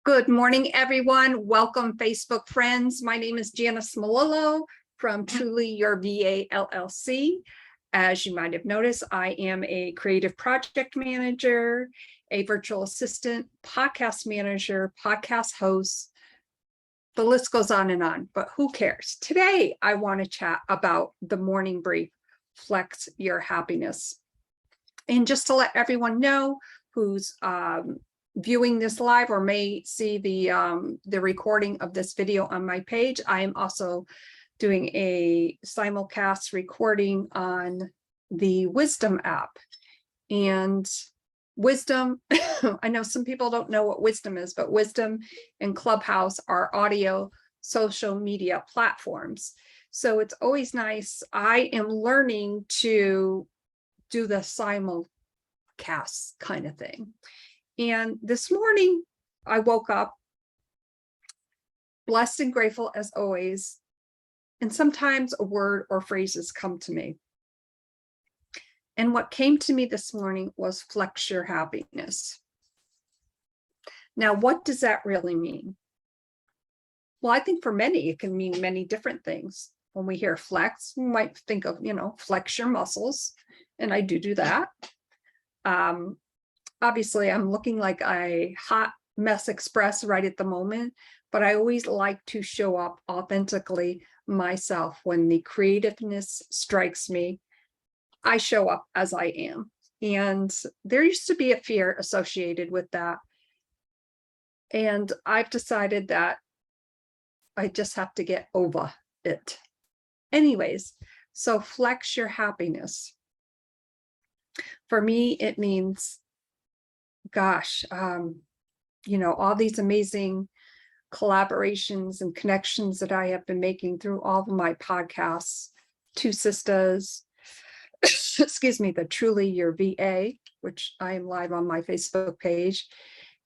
Good morning, everyone. Welcome, Facebook friends. My name is Janis from TrulyYourVA LLC. As you might have noticed, I am a creative project manager, a virtual assistant, podcast manager, podcast host. The list goes on, but who cares? Today, I want to chat about the morning brief, Flex Your Happiness. And just to let everyone know who's viewing this live or may see the recording of this video on my page, I am also doing a simulcast recording on the Wisdom app. And Wisdom, I know some people don't know what Wisdom is, but Wisdom and Clubhouse are audio social media platforms. So it's always nice. I am learning to do the simulcast kind of thing. And this morning I woke up blessed and grateful as always. And sometimes a word or phrases come to me. And what came to me this morning was flex your happiness. Now, what does that really mean? Well, I think for many, it can mean many different things. When we hear flex, we might think of, flex your muscles. And I do that. Obviously, I'm looking like a hot mess express right at the moment, but I always like to show up authentically myself. When the creativeness strikes me, I show up as I am. And there used to be a fear associated with that. And I've decided that I just have to get over it. Anyways, so flex your happiness. For me, it means, gosh, all these amazing collaborations and connections that I have been making through all of my podcasts, Two Sisters, excuse me, the TrulyYourVA, which I am live on my Facebook page,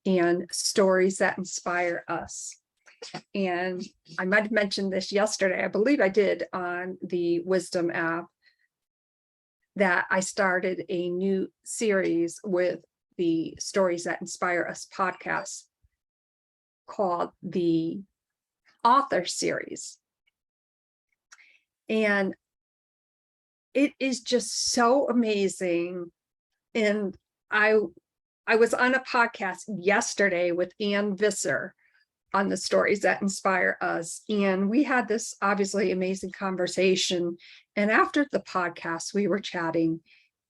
and Stories That Inspire Us. And I might have mentioned this yesterday, I believe I did, on the Wisdom app, that I started a new series with the Stories That Inspire Us podcast called the Author Series. And it is just so amazing. And I was on a podcast yesterday with Ann Visser on the Stories That Inspire Us. And we had this obviously amazing conversation. And after the podcast, we were chatting,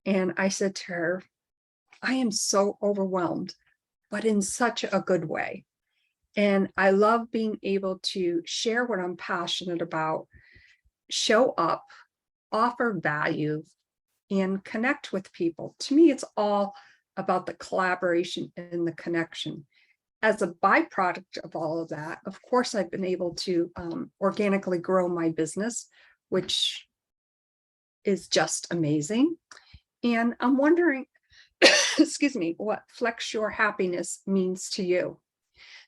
and I said to her, I am so overwhelmed, but in such a good way. And I love being able to share what I'm passionate about, show up, offer value, and connect with people. To me, it's all about the collaboration and the connection. As a byproduct of all of that, of course, I've been able to organically grow my business, which is just amazing. And I'm wondering, excuse me, what flex your happiness means to you.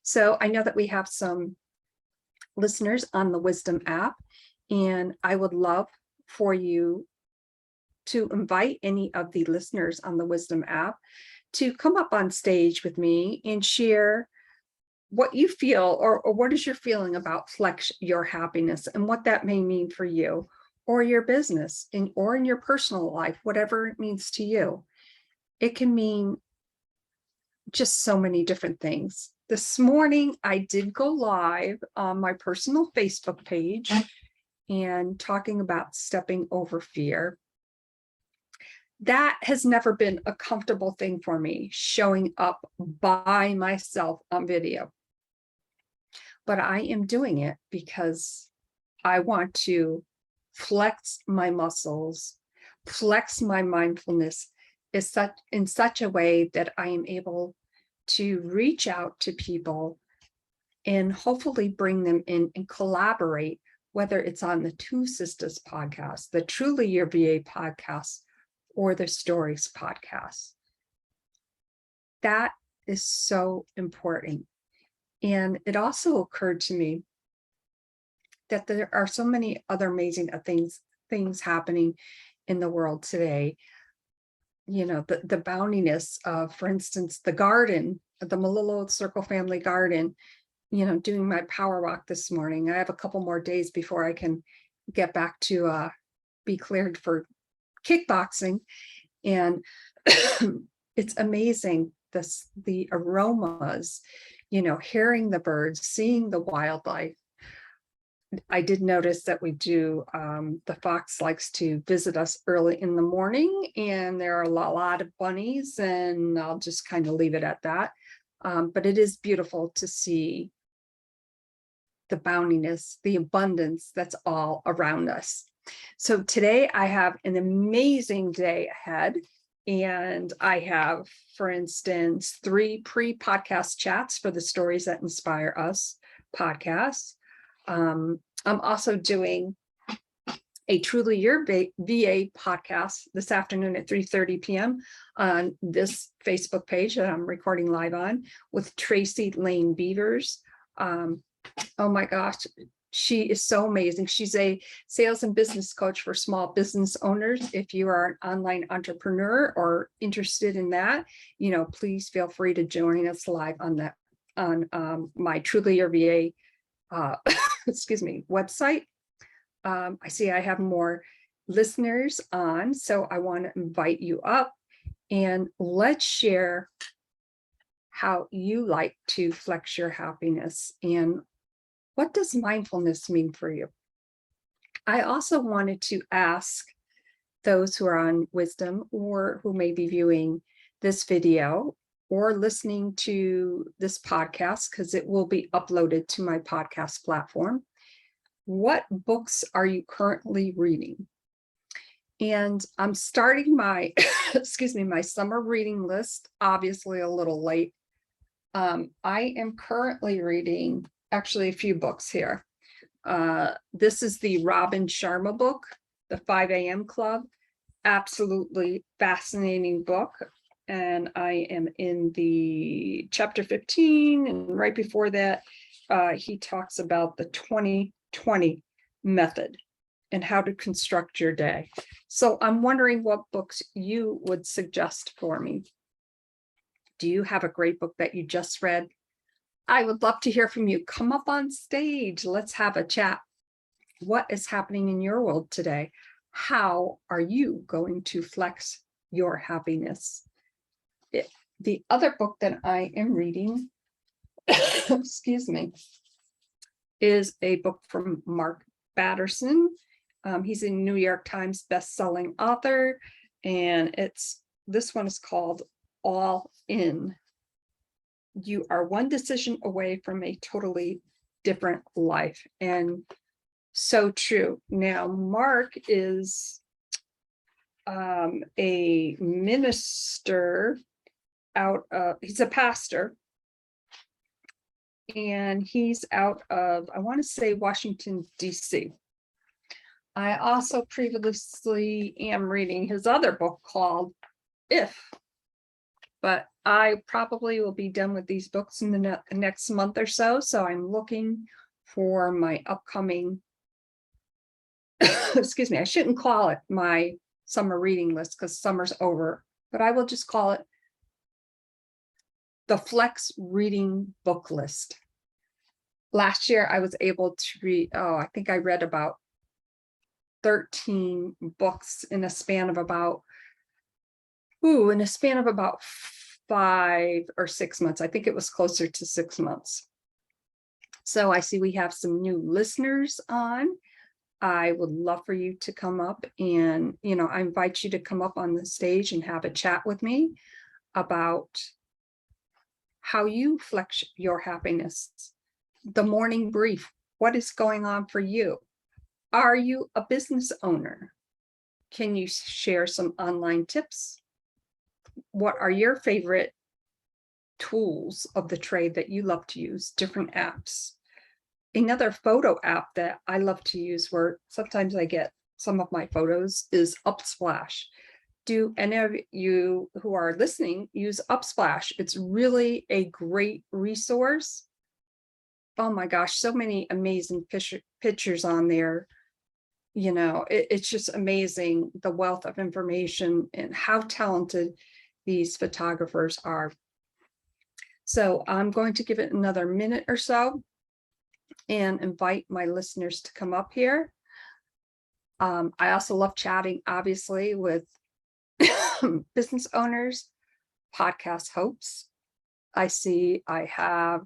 So I know that we have some listeners on the Wisdom app, and I would love for you to invite any of the listeners on the Wisdom app to come up on stage with me and share what you feel, or what is your feeling about flex your happiness and what that may mean for you or your business or in your personal life, whatever it means to you. It can mean just so many different things. This morning, I did go live on my personal Facebook page and talking about stepping over fear. That has never been a comfortable thing for me, showing up by myself on video. But I am doing it because I want to flex my muscles, flex my mindfulness in such a way that I am able to reach out to people and hopefully bring them in and collaborate, whether it's on the Two Sisters podcast, the TrulyYourVA podcast, or the Stories podcast. That is so important. And it also occurred to me that there are so many other amazing things happening in the world today. the bountiness of, for instance, the garden, the Malillo Circle Family Garden, doing my power walk this morning. I have a couple more days before I can get back to be cleared for kickboxing. And it's amazing, the aromas, hearing the birds, seeing the wildlife. I did notice that we do, the fox likes to visit us early in the morning, and there are a lot of bunnies, and I'll just kind of leave it at that. But it is beautiful to see the bountiness, the abundance that's all around us. So today I have an amazing day ahead, and I have, for instance, 3 pre-podcast chats for the Stories That Inspire Us podcast. I'm also doing a Truly Your VA podcast this afternoon at 3:30 p.m. on this Facebook page that I'm recording live on with Tracy Lane Beavers. Oh my gosh, she is so amazing. She's a sales and business coach for small business owners. If you are an online entrepreneur or interested in that, please feel free to join us live on that, on my Truly Your VA excuse me, website. I see I have more listeners on, so I want to invite you up, and let's share how you like to flex your happiness, and what does mindfulness mean for you? I also wanted to ask those who are on Wisdom or who may be viewing this video or listening to this podcast, because it will be uploaded to my podcast platform. What books are you currently reading? And I'm starting my, excuse me, my summer reading list, obviously a little late. I am currently reading actually a few books here. This is the Robin Sharma book, The 5 a.m. Club. Absolutely fascinating book. And I am in the chapter 15, and right before that, he talks about the 2020 method and how to construct your day. So I'm wondering what books you would suggest for me. Do you have a great book that you just read? I would love to hear from you. Come up on stage. Let's have a chat. What is happening in your world today? How are you going to flex your happiness? The other book that I am reading, excuse me, is a book from Mark Batterson. He's a New York Times best-selling author, and this one is called All In. You are one decision away from a totally different life. And so true. Now, Mark is a minister he's a pastor, and he's out of, I want to say, Washington, D.C. I also previously am reading his other book called If, but I probably will be done with these books in the next month or so. So I'm looking for my upcoming, excuse me, I shouldn't call it my summer reading list because summer's over, but I will just call it the Flex Reading Book List. Last year, I was able to read, I think I read about 13 books in a span of about, 5 or 6 months. I think it was closer to 6 months. So I see we have some new listeners on. I would love for you to come up and, I invite you to come up on the stage and have a chat with me about how you flex your happiness. The morning brief. What is going on for you? Are you a business owner? Can you share some online tips? What are your favorite tools of the trade that you love to use? Different apps. Another photo app that I love to use, where sometimes I get some of my photos, is Upsplash. Do any of you who are listening use Upsplash? It's really a great resource. Oh my gosh, so many amazing pictures on there. it's just amazing, the wealth of information and how talented these photographers are. So I'm going to give it another minute or so and invite my listeners to come up here. I also love chatting, obviously, with business owners, podcast hosts. I see I have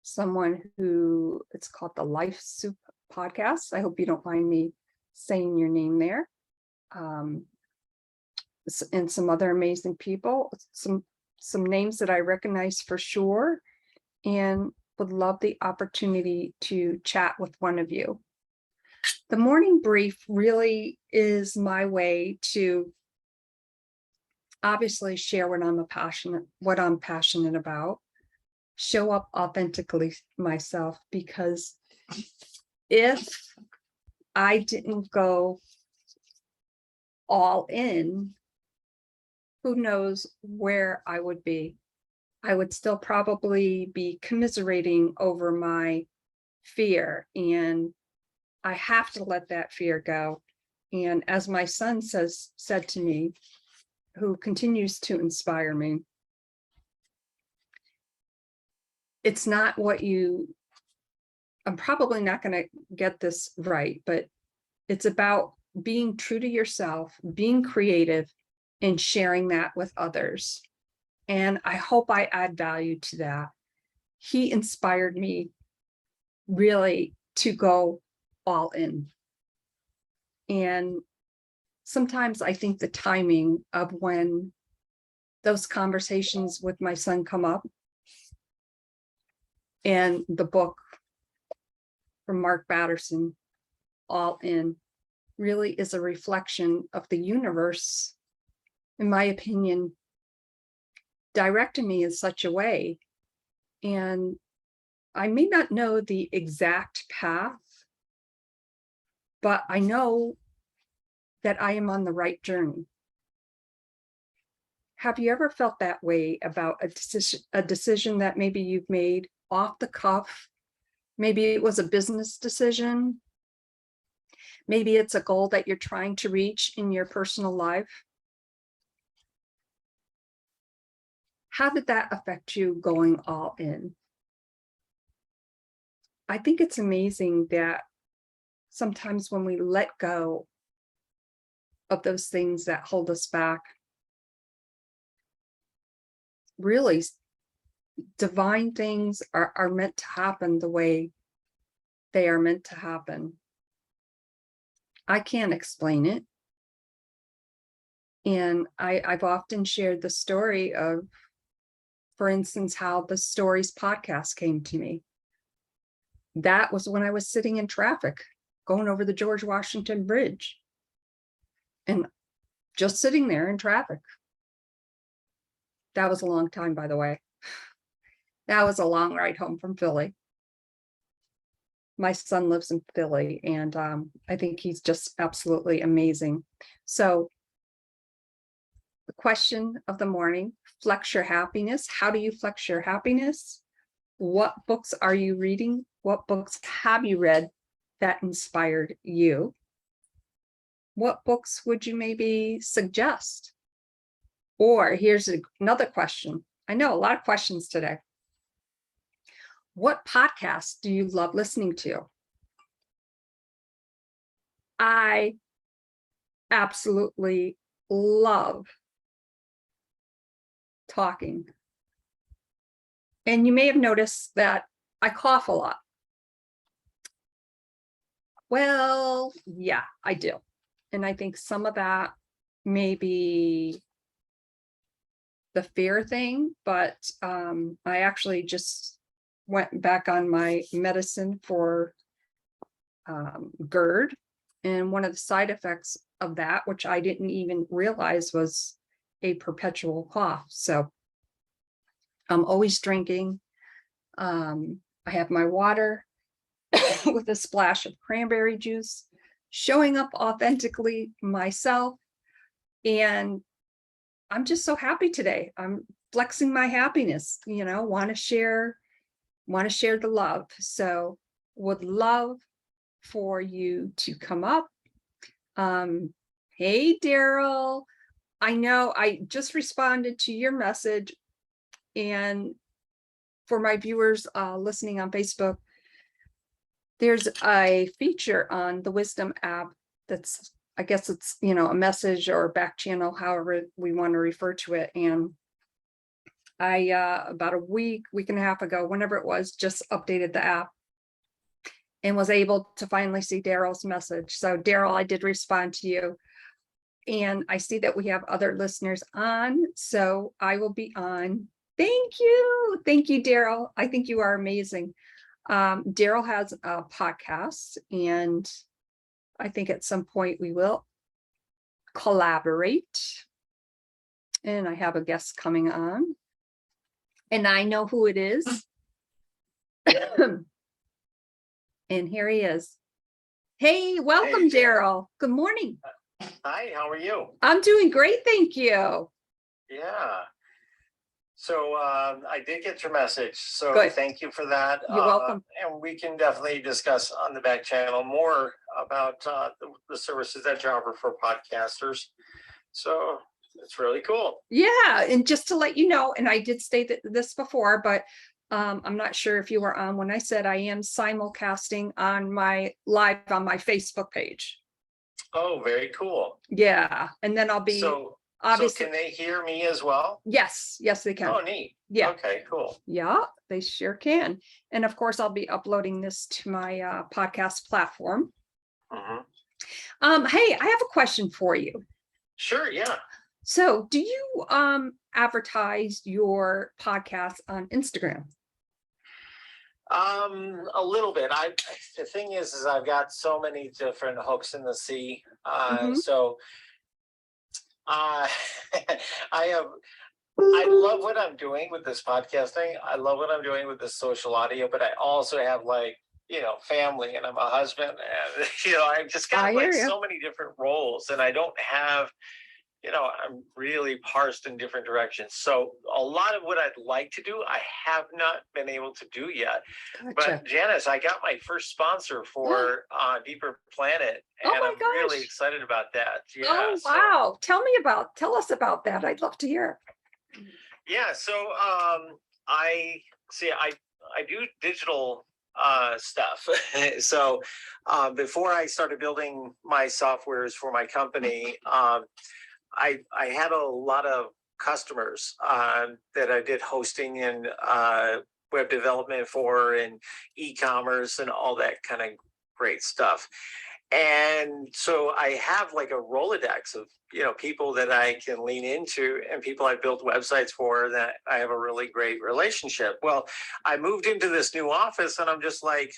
someone who, it's called the Life Soup Podcast. I hope you don't mind me saying your name there. And some other amazing people, some names that I recognize for sure, and would love the opportunity to chat with one of you. The morning brief really is my way to obviously share what I'm passionate about, show up authentically myself, because if I didn't go all in, who knows where I would be. I would still probably be commiserating over my fear, and I have to let that fear go. And as my son said to me, who continues to inspire me, it's not what I'm probably not going to get this right, but it's about being true to yourself, being creative, and sharing that with others. And I hope I add value to that. He inspired me really to go all in. And sometimes I think the timing of when those conversations with my son come up, and the book from Mark Batterson, All In, really is a reflection of the universe, in my opinion, directing me in such a way. And I may not know the exact path, but I know that I am on the right journey. Have you ever felt that way about a decision that maybe you've made off the cuff? Maybe it was a business decision. Maybe it's a goal that you're trying to reach in your personal life. How did that affect you going all in? I think it's amazing that sometimes when we let go of those things that hold us back, really divine things are meant to happen the way they are meant to happen. I can't explain it. And I've often shared the story of, for instance, how the Stories podcast came to me. That was when I was sitting in traffic, going over the George Washington Bridge, and just sitting there in traffic. That was a long time, by the way. That was a long ride home from Philly. My son lives in Philly, and I think he's just absolutely amazing. So the question of the morning, flex your happiness. How do you flex your happiness? What books are you reading? What books have you read that inspired you? What books would you maybe suggest? Or here's another question. I know a lot of questions today. What podcasts do you love listening to? I absolutely love talking. And you may have noticed that I cough a lot. Well, yeah, I do. And I think some of that may be the fear thing, but I actually just went back on my medicine for GERD. And one of the side effects of that, which I didn't even realize, was a perpetual cough. So I'm always drinking. I have my water with a splash of cranberry juice, showing up authentically myself. And I'm just so happy today. I'm flexing my happiness, want to share the love. So would love for you to come up Hey, Daryl. I know I just responded to your message, and for my viewers listening on Facebook, there's a feature on the Wisdom app that's, I guess it's, a message or back channel, however we want to refer to it. And I, about a week and a half ago, whenever it was, just updated the app and was able to finally see Daryl's message. So Daryl, I did respond to you. And I see that we have other listeners on, so I will be on. Thank you. Thank you, Daryl. I think you are amazing. Daryl has a podcast, and I think at some point we will collaborate. And I have a guest coming on, and I know who it is. And here he is. Hey, welcome, Hey. Daryl. Good morning. Hi, how are you? I'm doing great, thank you. Yeah. So I did get your message. So Good. thank you for that. You're welcome. And we can definitely discuss on the back channel more about the services that you offer for podcasters. So it's really cool. Yeah, and just to let you know, and I did state this before, but I'm not sure if you were on when I said I am simulcasting on my live on my Facebook page. Oh, very cool. Yeah, and then I'll be So obviously. can they hear me as well? Yes, they can. Oh, neat. Yeah. Okay, cool. Yeah, they sure can. And of course, I'll be uploading this to my podcast platform. Mm-hmm. Hey, I have a question for you. Sure, yeah. So do you advertise your podcast on Instagram? A little bit. The thing is I've got so many different hooks in the sea. So I love what I'm doing with this podcasting. I love what I'm doing with this social audio, but I also have family, and I'm a husband, and I've just got so many different roles, and I don't have, I'm really parsed in different directions. So a lot of what I'd like to do, I have not been able to do yet. Gotcha. But Janis, I got my first sponsor for Deeper Planet, and I'm really excited about that. Yeah. Oh, wow. So, tell us about that. I'd love to hear. Yeah. So I do digital stuff. So before I started building my softwares for my company, I had a lot of customers that I did hosting and web development for, and e-commerce and all that kind of great stuff. And so I have like a Rolodex of people that I can lean into, and people I built websites for that I have a really great relationship. Well, I moved into this new office, and I'm just like,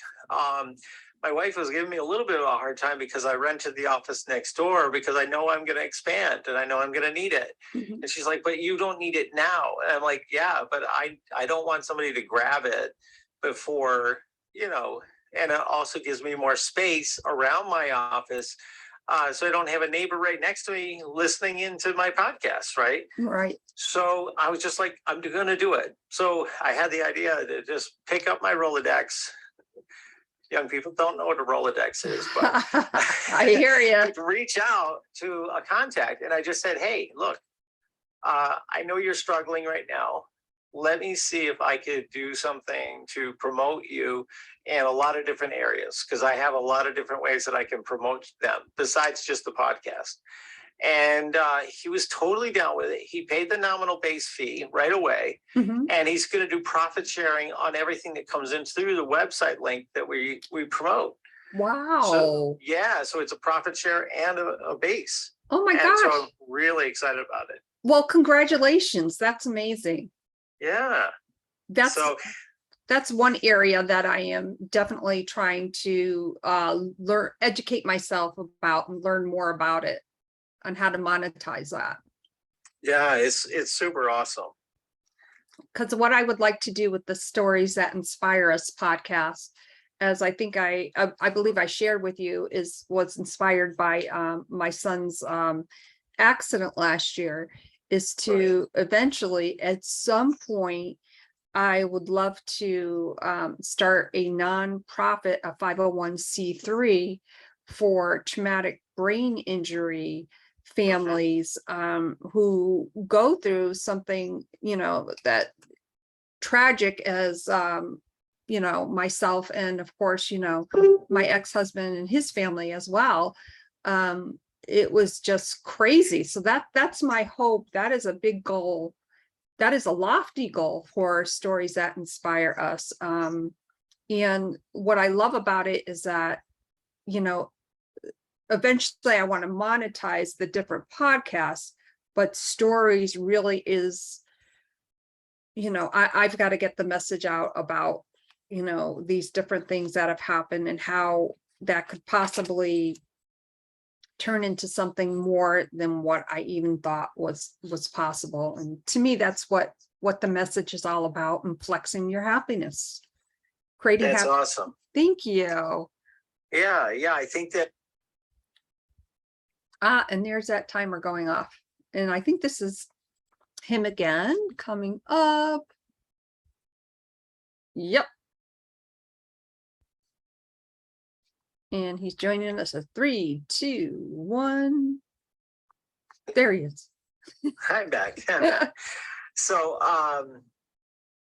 my wife was giving me a little bit of a hard time because I rented the office next door because I know I'm going to expand and I know I'm going to need it. Mm-hmm. And she's like, but you don't need it now. And I'm like, yeah, but I don't want somebody to grab it before, and it also gives me more space around my office. So I don't have a neighbor right next to me listening into my podcast, right? Right. So I was just like, I'm going to do it. So I had the idea to just pick up my Rolodex. Young people don't know what a Rolodex is, but I hear you. Reach out to a contact, and I just said, hey, look, I know you're struggling right now. Let me see if I could do something to promote you in a lot of different areas, because I have a lot of different ways that I can promote them besides just the podcast. And he was totally down with it. He paid the nominal base fee right away. Mm-hmm. And he's going to do profit sharing on everything that comes in through the website link that we promote. Wow. So it's a profit share and a base. Oh my gosh. So I'm really excited about it. Well, congratulations. That's amazing. Yeah. That's one area that I am definitely trying to educate myself about and learn more about it, on how to monetize that. Yeah, it's super awesome. Because what I would like to do with the Stories That Inspire Us podcast, as I think I believe I shared with you, was inspired by my son's accident last year, is to eventually, at some point, I would love to start a nonprofit, a 501c3, for traumatic brain injury families who go through something, that tragic as, myself and of course, my ex-husband and his family as well. It was just crazy. So that's my hope. That is a big goal. That is a lofty goal for Stories That Inspire Us. And what I love about it is that, eventually I want to monetize the different podcasts, but stories really is, I've got to get the message out about, these different things that have happened and how that could possibly turn into something more than what I even thought was possible. And to me, that's what the message is all about, and flexing your happiness, creating That's happiness. awesome. Thank you. Yeah, I think that. And there's that timer going off. And I think this is him again coming up. Yep. And he's joining us at 3, 2, 1. There he is. I'm back. So,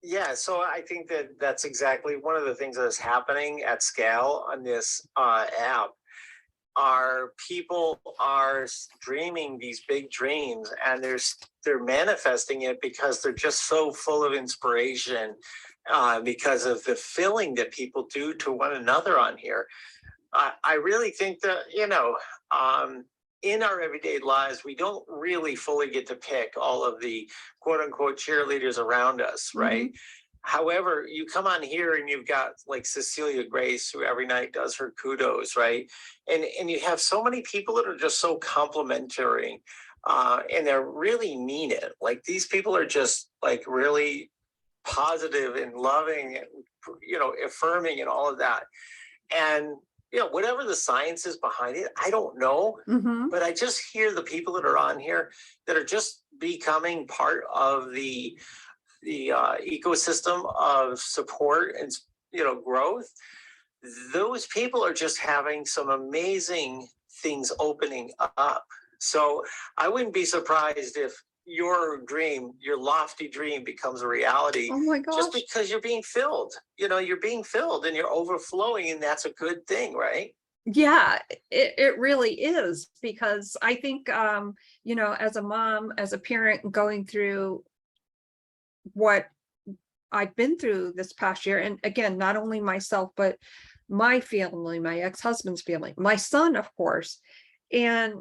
yeah, so I think that that's exactly one of the things that is happening at scale on this app. Are people are dreaming these big dreams, and they're manifesting it because they're just so full of inspiration, because of the filling that people do to one another on here. I really think that, in our everyday lives, we don't really fully get to pick all of the quote unquote cheerleaders around us, right? However, you come on here and you've got like Cecilia Grace, who every night does her kudos, right? And you have so many people that are just so complimentary, and they really mean it. Like, these people are just like really positive and loving, and, affirming and all of that. And whatever the science is behind it, I don't know. But I just hear the people that are on here that are just becoming part of the ecosystem of support and growth. Those people are just having some amazing things opening up. So I wouldn't be surprised if your dream, your lofty dream, becomes a reality. Oh my gosh. Just because you're being filled. You're being filled and you're overflowing, and that's a good thing, right? Yeah, it really is, because I think, as a mom, as a parent, going through what I've been through this past year, and again, not only myself, but my family, my ex-husband's family, my son, of course. And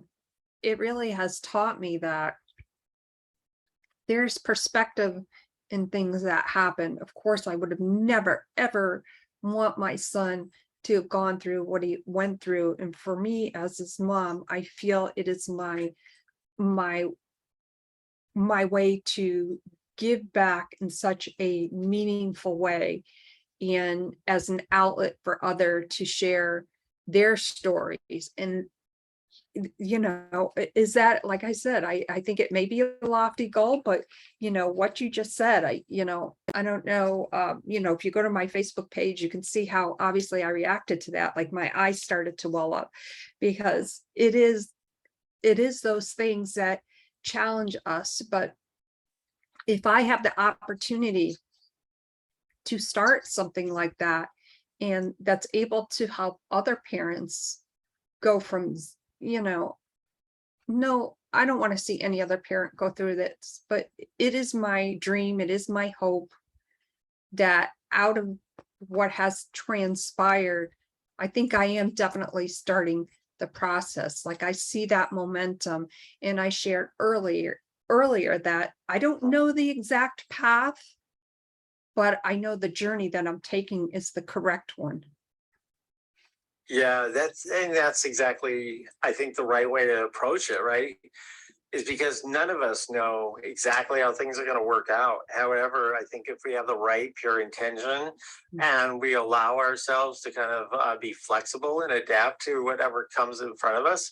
it really has taught me that there's perspective in things that happen. Of course, I would have never, ever want my son to have gone through what he went through. And for me, as his mom, I feel it is my way to give back in such a meaningful way, and as an outlet for others to share their stories. And is that, like I said, I think it may be a lofty goal, but what you just said, I don't know, if you go to my Facebook page, you can see how obviously I reacted to that. Like, my eyes started to well up, because it is those things that challenge us. But if I have the opportunity to start something like that, and that's able to help other parents go from, no, I don't want to see any other parent go through this, but it is my dream, it is my hope that out of what has transpired, I think I am definitely starting the process. Like, I see that momentum, and I shared earlier that I don't know the exact path, but I know the journey that I'm taking is the correct one. Yeah, that's exactly, I think, the right way to approach it, right? Is because none of us know exactly how things are going to work out. However, I think if we have the right pure intention, and we allow ourselves to kind of be flexible and adapt to whatever comes in front of us,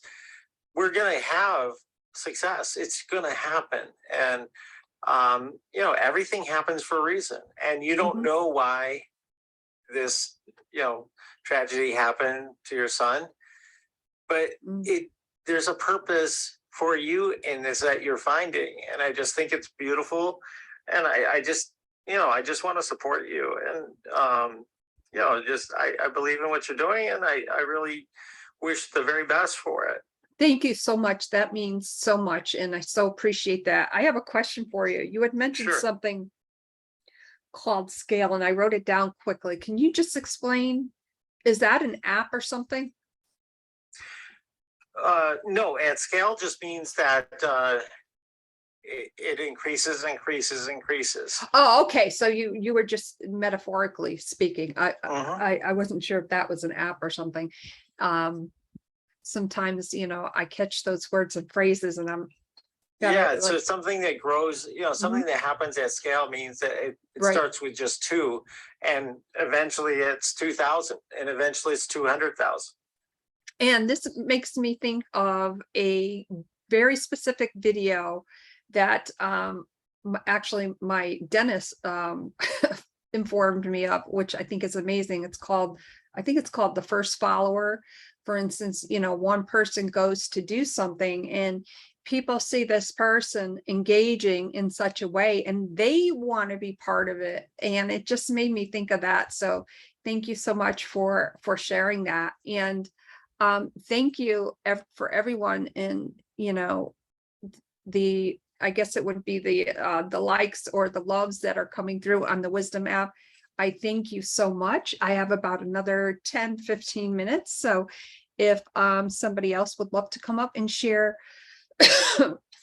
we're going to have success. It's going to happen. And, everything happens for a reason. And you don't know why this, tragedy happened to your son. but Mm. there's a purpose for you in this that you're finding. And I just think it's beautiful. And I just, I just want to support you. And, I believe in what you're doing, and I really wish the very best for it. Thank you so much. That means so much, and I so appreciate that. I have a question for you. You had mentioned Sure. something called Scale, and I wrote it down quickly. Can you just explain? Is that an app or something? No, at scale just means that it increases, increases. Oh, okay. So you were just metaphorically speaking. Mhm. I wasn't sure if that was an app or something. Sometimes, I catch those words and phrases and I'm Yeah, gotta so like, something that grows, something mhm, that happens at scale means that it right. starts with just two, and eventually it's 2,000, and eventually it's 200,000. And this makes me think of a very specific video that actually my dentist informed me of, which I think is amazing. I think it's called The First Follower. For instance, one person goes to do something and people see this person engaging in such a way and they want to be part of it. And it just made me think of that. So thank you so much for sharing that. And thank you for everyone in, I guess it would be the likes or the loves that are coming through on the Wisdom app. I thank you so much. I have about another 10-15 minutes. So if somebody else would love to come up and share,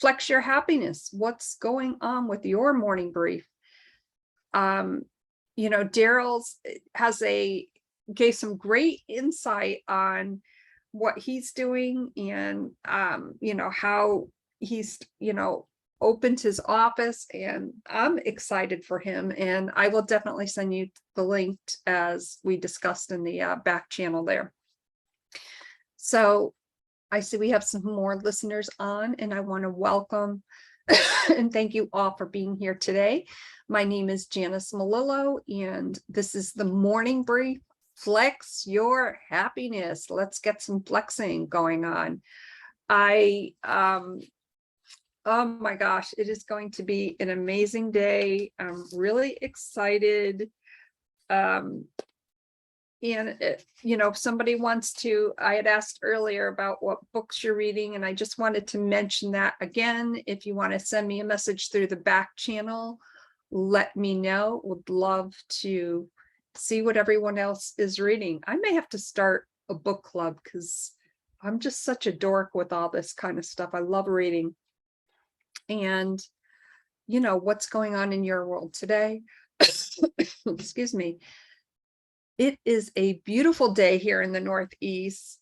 flex your happiness, what's going on with your morning brief. Daryl's gave some great insight on what he's doing and how he's opened his office, and I'm excited for him, and I will definitely send you the link as we discussed in the back channel there. So I see we have some more listeners on, and I want to welcome and thank you all for being here today. My name is Janis Malillo, and this is the morning brief. Flex your happiness. Let's get some flexing going on. Oh my gosh, it is going to be an amazing day. I'm really excited. And if somebody wants to, I had asked earlier about what books you're reading, and I just wanted to mention that again. If you want to send me a message through the back channel, let me know. Would love to see what everyone else is reading. I may have to start a book club because I'm just such a dork with all this kind of stuff. I love reading. And what's going on in your world today. Excuse me. It is a beautiful day here in the Northeast.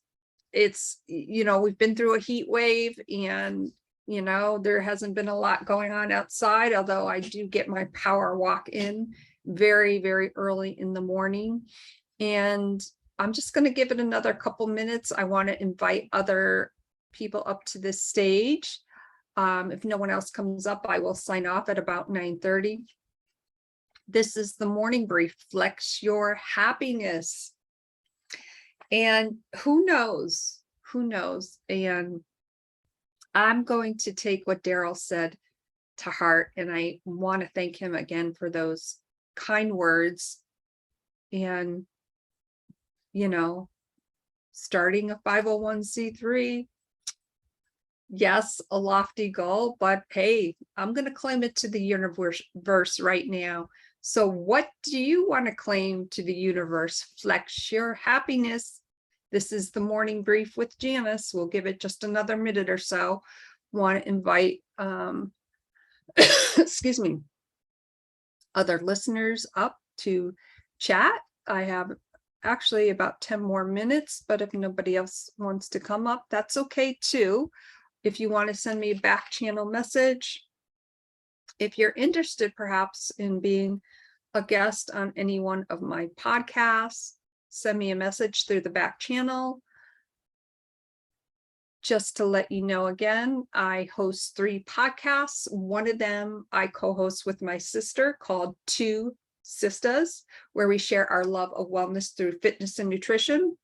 It's, we've been through a heat wave, and there hasn't been a lot going on outside, although I do get my power walk in very, very early in the morning. And I'm just going to give it another couple minutes. I want to invite other people up to this stage. If no one else comes up, I will sign off at about 9:30. This is the morning brief. Flex your happiness. And who knows? And I'm going to take what Daryl said to heart, and I want to thank him again for those kind words. And, starting a 501c3, yes, a lofty goal, but hey, I'm going to claim it to the universe right now. So what do you want to claim to the universe? Flex your happiness. This is the morning brief with Janis. We'll give it just another minute or so. Want to invite, excuse me, other listeners up to chat. I have actually about 10 more minutes, but if nobody else wants to come up, that's okay too. If you want to send me a back channel message, if you're interested perhaps in being a guest on any one of my podcasts, send me a message through the back channel. Just to let you know again, I host 3 podcasts. One of them I co-host with my sister called Two Sisters, where we share our love of wellness through fitness and nutrition.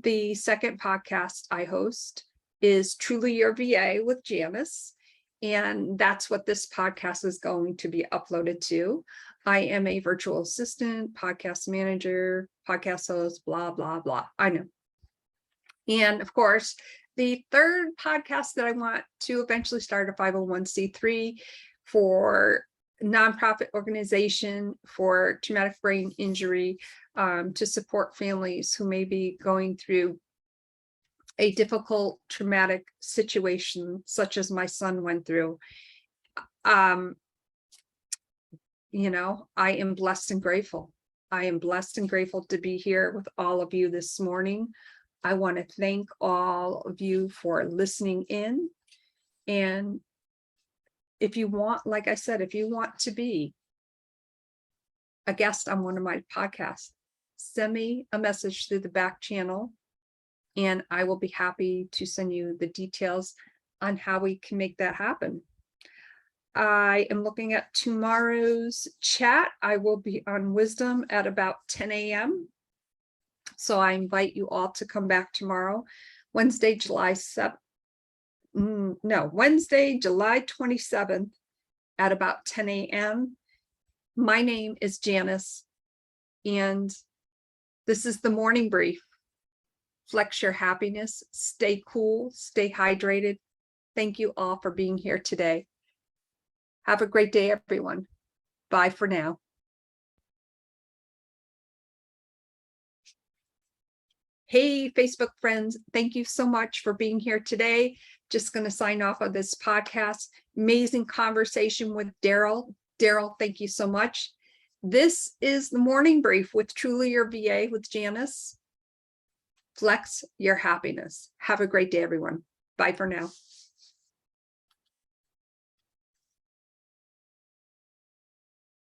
The second podcast I host is Truly Your VA with Janis. And that's what this podcast is going to be uploaded to. I am a virtual assistant, podcast manager, podcast host, blah, blah, blah. I know. And of course, the third podcast that I want to eventually start a 501c3 for nonprofit organization for traumatic brain injury, to support families who may be going through a difficult traumatic situation, such as my son went through. You know, I am blessed and grateful. I am blessed and grateful to be here with all of you this morning. I want to thank all of you for listening in. And if you want, like I said, if you want to be a guest on one of my podcasts, send me a message through the back channel, and I will be happy to send you the details on how we can make that happen. I am looking at tomorrow's chat. I will be on Wisdom at about 10 a.m. So I invite you all to come back tomorrow, Wednesday, July 27th at about 10 a.m. My name is Janis, and this is the morning brief. Flex your happiness, stay cool, stay hydrated. Thank you all for being here today. Have a great day, everyone. Bye for now. Hey, Facebook friends, thank you so much for being here today. Just going to sign off of this podcast. Amazing conversation with Daryl. Daryl, thank you so much. This is the morning brief with Truly Your VA with Janis. Flex your happiness. Have a great day, everyone. Bye for now.